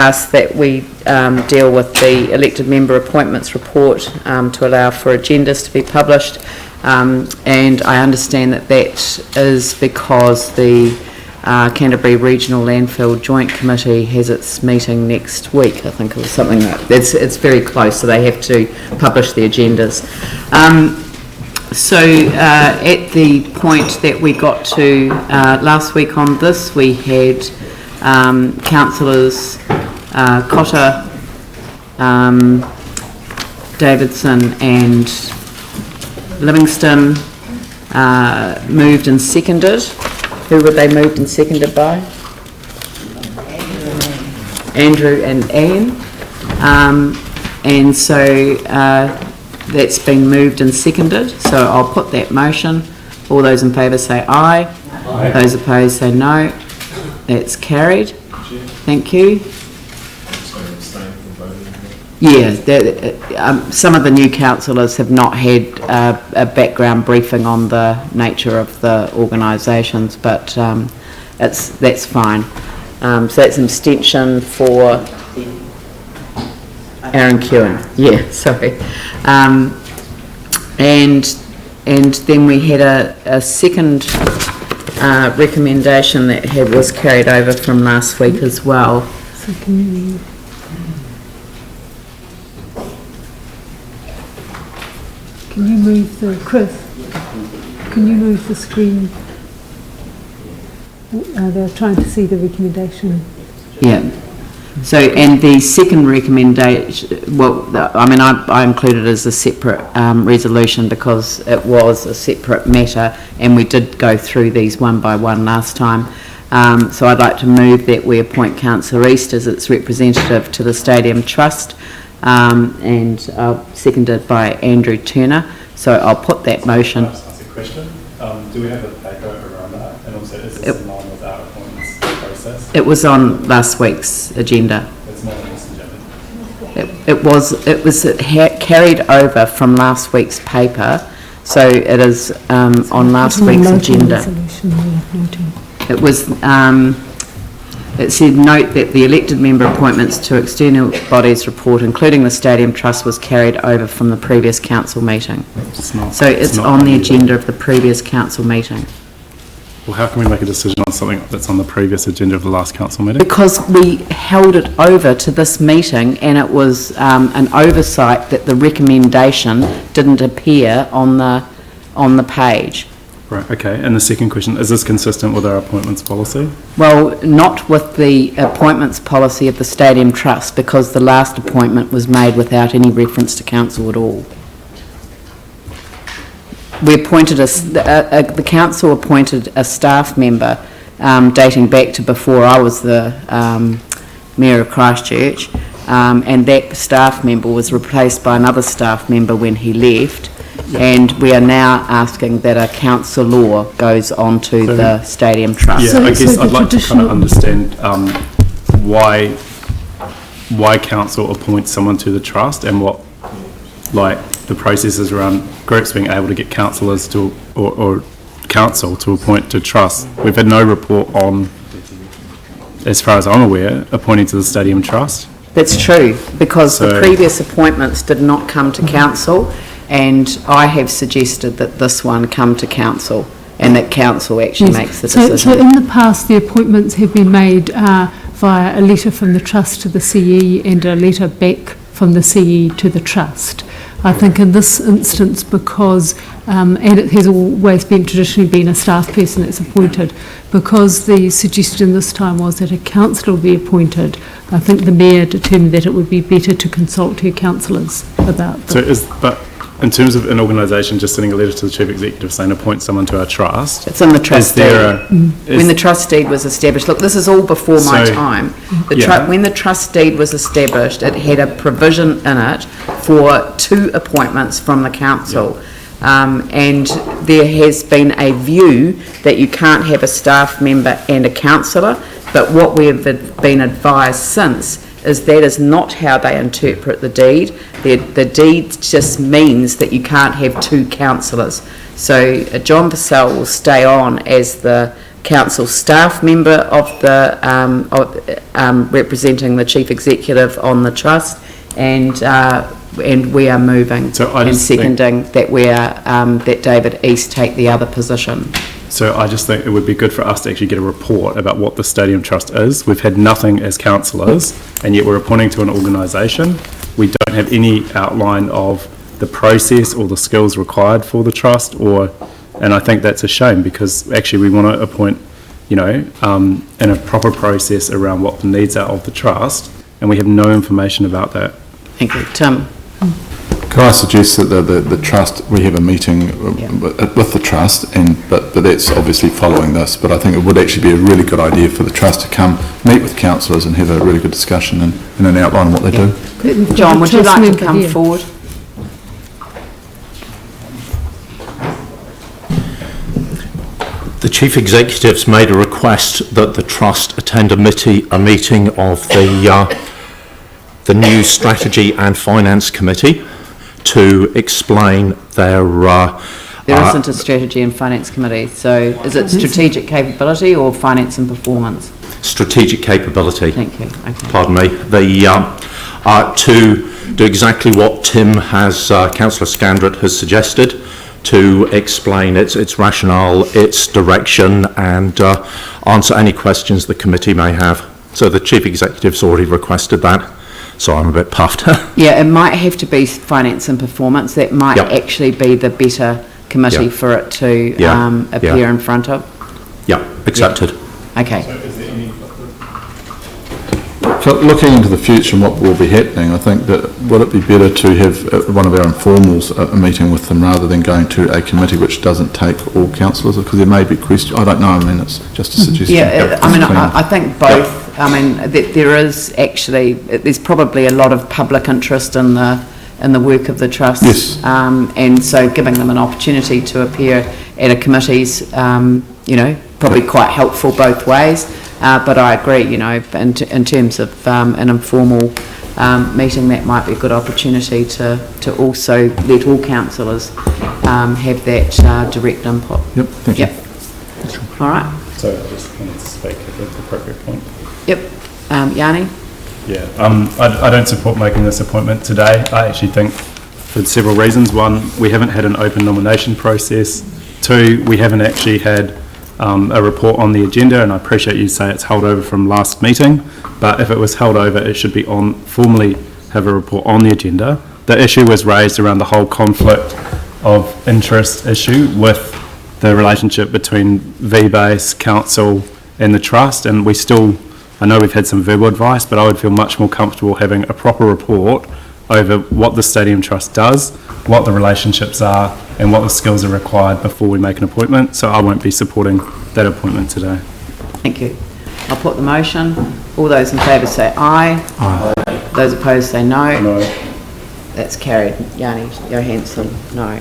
ask that we deal with the elected member appointments report to allow for agendas to be published, and I understand that that is because the Canterbury Regional Landfill Joint Committee has its meeting next week. I think it was something like it's very close, so they have to publish the agendas. So at the point that we got to last week on this, we had councillors Cotter, Davidson and Livingston moved and seconded. Who were they moved and seconded by? Andrew and Anne. And so that's been moved and seconded. So I'll put that motion. All those in favour say aye. Aye. Those opposed say no. That's carried. Thank you. Yeah, some of the new councillors have not had a background briefing on the nature of the organisations, but that's fine. So that's an abstention for Aaron Kewen. Yeah, sorry. And then we had a second recommendation that was carried over from last week as well. So can you move the, Chris, can you move the screen? They're trying to see the recommendation. Yeah. So, and the second recommendation, well, I mean, I included it as a separate resolution because it was a separate matter and we did go through these one by one last time. So I'd like to move that we appoint Councillor East as its representative to the Stadium Trust, and seconded by Andrew Turner. So I'll put that motion. Can I just ask a question? Do we have a paper around that? And also, is this in line with our appointments process? It was on last week's agenda. It's not on this agenda. It was carried over from last week's paper, so it is on last week's agenda. It was. It said, note that the elected member appointments to external bodies report, including the Stadium Trust, was carried over from the previous council meeting. So it's on the agenda of the previous council meeting. Well, how can we make a decision on something that's on the previous agenda of the last council meeting? Because we held it over to this meeting and it was an oversight that the recommendation didn't appear on the page. Right, okay. And the second question, is this consistent with our appointments policy? Well, not with the appointments policy of the Stadium Trust, because the last appointment was made without any reference to council at all. We appointed the council appointed a staff member dating back to before I was the Mayor of Christchurch, and that staff member was replaced by another staff member when he left. And we are now asking that a councillor goes on to the Stadium Trust. Yeah, I guess I'd like to kind of understand why council appoints someone to the trust and what, like, the processes around groups being able to get councillors to or council to appoint to trust. We've had no report on, as far as I'm aware, appointing to the Stadium Trust. That's true, because the previous appointments did not come to council. And I have suggested that this one come to council and that council actually makes the decision. So in the past, the appointments have been made via a letter from the trust to the CE and a letter back from the CE to the trust. I think in this instance, because, and it has always been traditionally been a staff person that's appointed, because the suggestion this time was that a councillor be appointed, I think the Mayor determined that it would be better to consult her councillors about this. In terms of an organisation just sending a letter to the Chief Executive saying appoint someone to our trust... It's in the trust deed. When the trust deed was established... Look, this is all before my time. When the trust deed was established, it had a provision in it for 2 appointments from the council. And there has been a view that you can't have a staff member and a councillor, but what we have been advised since is that is not how they interpret the deed. The deed just means that you can't have 2 councillors. So John Purcell will stay on as the council staff member of the, representing the chief executive on the trust, and we are moving So I and just think- seconding that we are, that David East take the other position. So I just think it would be good for us to actually get a report about what the Stadium Trust is. We've had nothing as councillors, and yet we're appointing to an organisation. We don't have any outline of the process or the skills required for the trust, and I think that's a shame, because actually we want to appoint, in a proper process around what the needs are of the trust, and we have no information about that. Thank you. Tim? Could I suggest that the trust, we have a meeting with the trust, but that's obviously following this, but I think it would actually be a really good idea for the trust to come, meet with councillors and have a really good discussion and an outline of what they do. John, would you Trust like to member come here. forward? The Chief Executive's made a request that the Trust attend a meeting of the new Strategy and Finance Committee to explain their... There isn't a strategy and finance committee, so is it strategic capability or finance and performance? strategic capability. Thank you. Okay. Pardon me. To do exactly what Tim has, Councillor Scandrett has suggested, to explain its rationale, its direction, and answer any questions the committee may have. So the Chief Executive's already requested that, so I'm a bit puffed. Yeah, it might have to be finance and performance. That might Yep. actually be the better committee Yep. for it to Yeah. appear Yeah. in front of. Yeah, accepted. Okay. So looking into the future and what will be happening, I think that would it be better to have one of our informals a meeting with them rather than going to a committee which doesn't take all councillors, because there may be questions. I don't know. I mean, it's just a suggestion. Yeah, I mean, I think both. I mean, there is actually, there's probably a lot of public interest in the work of the trust. Yes. And so giving them an opportunity to appear at a committee's, probably quite helpful both ways. But I agree, in terms of an informal meeting, that might be a good opportunity to also let all councillors have that direct input. Yep, thank you. Yep. All right. So I just wanted to speak at the appropriate point. Yep. Yanni? Yeah, I don't support making this appointment today. I actually think for several reasons. One, we haven't had an open nomination process. Two, we haven't actually had a report on the agenda, and I appreciate you say it's held over from last meeting, but if it was held over, it should be formally have a report on the agenda. The issue was raised around the whole conflict of interest issue with the relationship between V-Base, Council and the Trust, and I know we've had some verbal advice, but I would feel much more comfortable having a proper report over what the Stadium Trust does, what the relationships are, and what the skills are required before we make an appointment. So I won't be supporting that appointment today. Thank you. I'll put the motion. All those in favour say aye. Aye. Those opposed say no. No. That's carried. Yanni Johansson, no.